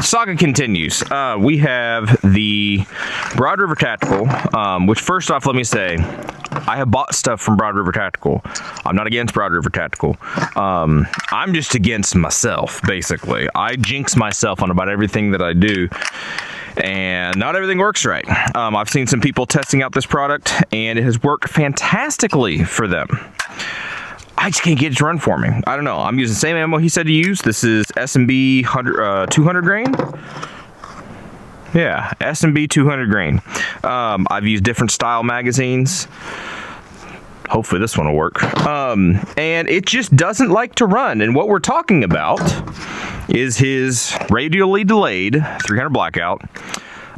Saga continues. We have the Broad River Tactical, which first off, let me say, I have bought stuff from Broad River Tactical. I'm not against Broad River Tactical. I'm just against myself, basically. I jinx myself on about everything that I do, and not everything works right. I've seen some people testing out this product, and it has worked fantastically for them. I just can't get it to run for me. I don't know. I'm using the same ammo he said to use. This is S&B 200 grain. Yeah, S&B 200 grain. I've used different style magazines. Hopefully this one will work. And it just doesn't like to run. And what we're talking about is his radially delayed 300 blackout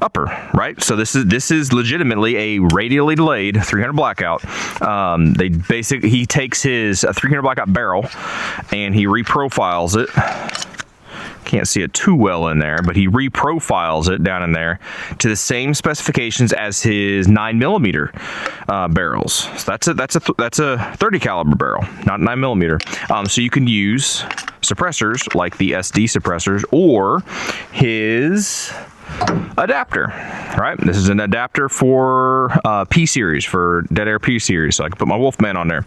upper, right? So this is legitimately a radially delayed 300 blackout. He takes his 300 blackout barrel and he reprofiles it. Can't see it too well in there, but he reprofiles it down in there to the same specifications as his 9mm barrels. So that's a 30 caliber barrel, not 9mm. So you can use suppressors like the SD suppressors or his adapter, right? This is an adapter for P series, for Dead Air P series, so I can put my Wolfman on there.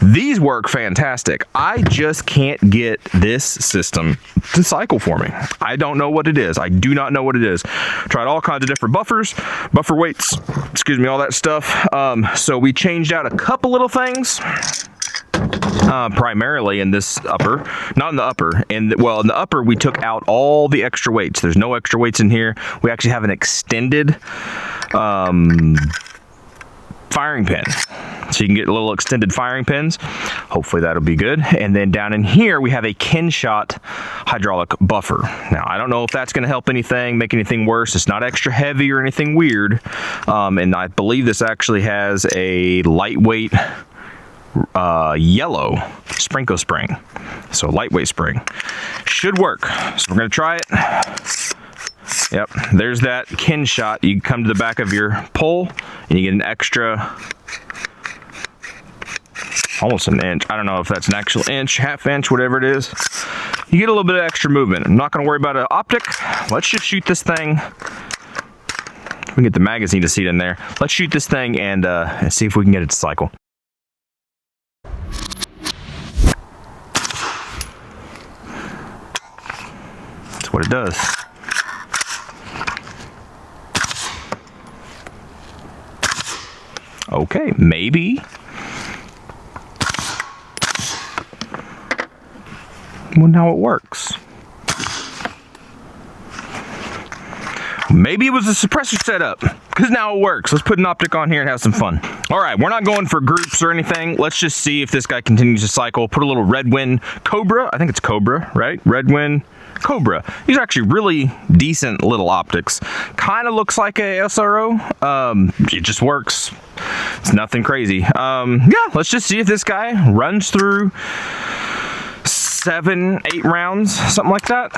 These work fantastic. I just can't get this system to cycle for me. I don't know what it is. I do not know what it is. Tried all kinds of different buffers, buffer weights, excuse me, all that stuff. So we changed out a couple little things. Primarily in this upper, not in the upper. In the upper, we took out all the extra weights. There's no extra weights in here. We actually have an extended firing pin. So you can get little extended firing pins. Hopefully that'll be good. And then down in here, we have a KynShot hydraulic buffer. Now, I don't know if that's going to help anything, make anything worse. It's not extra heavy or anything weird. And I believe this actually has a lightweight Yellow SprinCo Spring. So lightweight spring. Should work. So we're going to try it. Yep, there's that KynShot. You come to the back of your pole and you get an extra, almost an inch. I don't know if that's an actual inch, half inch, whatever it is. You get a little bit of extra movement. I'm not going to worry about an optic. Let's just shoot this thing. We can get the magazine to seat in there. Let's shoot this thing and see if we can get it to cycle. That's what it does. Okay, maybe. Well, now it works. Maybe it was a suppressor setup, because now it works. Let's put an optic on here and have some fun. All right, we're not going for groups or anything. Let's just see if this guy continues to cycle. Put a little Redwind Cobra. I think it's Cobra, right? Redwind Cobra. These are actually really decent little optics. Kind of looks like a SRO. It just works. It's nothing crazy. Yeah, let's just see if this guy runs through 7, 8 rounds, something like that.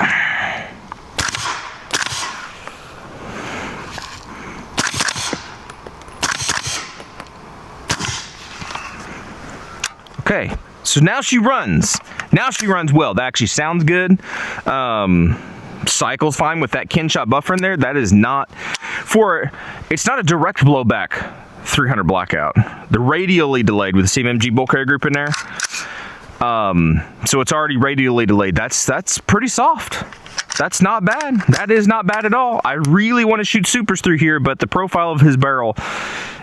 Okay, so now she runs. Now she runs well. That actually sounds good. Cycles fine with that KynShot buffer in there. That is not it's not a direct blowback 300 blackout. The radially delayed with the CMG bull carrier group in there. So it's already radially delayed. That's pretty soft. That's not bad. That is not bad at all. I really want to shoot supers through here, but the profile of his barrel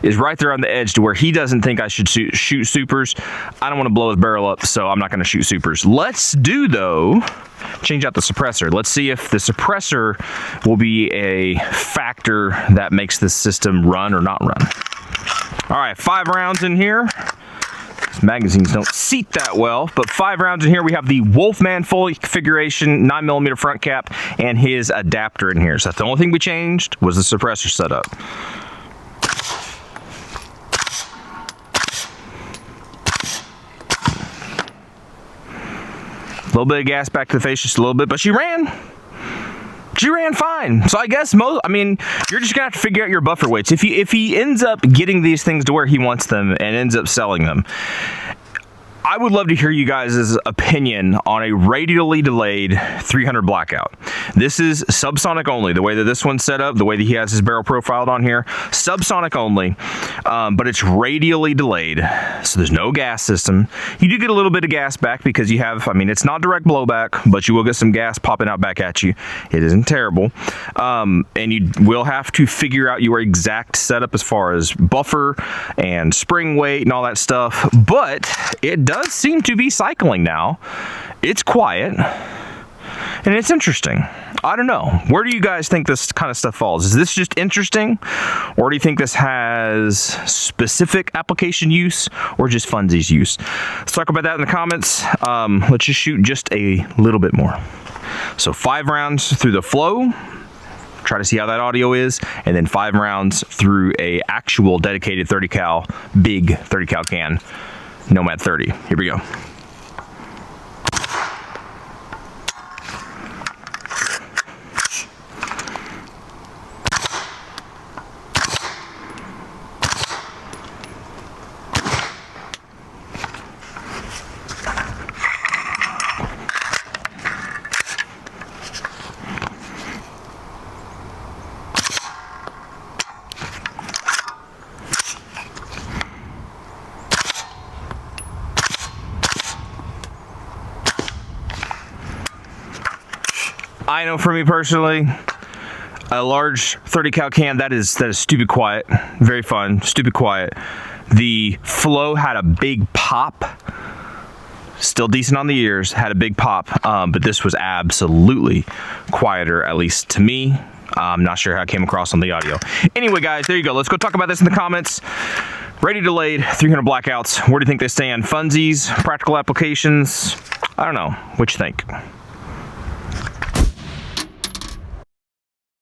is right there on the edge to where he doesn't think I should shoot supers. I don't want to blow his barrel up, so I'm not going to shoot supers. Let's do, though, change out the suppressor. Let's see if the suppressor will be a factor that makes this system run or not run. All right, 5 rounds in here. Magazines don't seat that well, but 5 rounds in here. We have the Wolfman full configuration 9mm front cap and his adapter in here. So that's the only thing we changed was the suppressor setup. A little bit of gas back to the face, just a little bit, but she ran. She ran fine. So I guess you're just gonna have to figure out your buffer weights. If he ends up getting these things to where he wants them and ends up selling them, I would love to hear you guys' opinion on a radially delayed 300 blackout. This is subsonic only. The way that this one's set up, the way that he has his barrel profiled on here, subsonic only, but it's radially delayed, so there's no gas system. You do get a little bit of gas back because you have, I mean, it's not direct blowback, but you will get some gas popping out back at you. It isn't terrible, and you will have to figure out your exact setup as far as buffer and spring weight and all that stuff, but it does seem to be cycling now. It's quiet and it's interesting. I don't know. Where do you guys think this kind of stuff falls? Is this just interesting, or do you think this has specific application use or just funsies use? Let's talk about that in the comments. Let's just shoot just a little bit more. So 5 rounds through the flow, try to see how that audio is, and then 5 rounds through a actual dedicated 30 cal, big 30 cal can, Nomad 30. Here we go. I know for me personally, a large 30 cal can, that is stupid quiet. Very fun, stupid quiet. The flow had a big pop. Still decent on the ears, had a big pop, but this was absolutely quieter, at least to me. I'm not sure how it came across on the audio. Anyway, guys, there you go. Let's go talk about this in the comments. Radio delayed, 300 blackouts. Where do you think they stand? Funsies, practical applications? I don't know. What you think?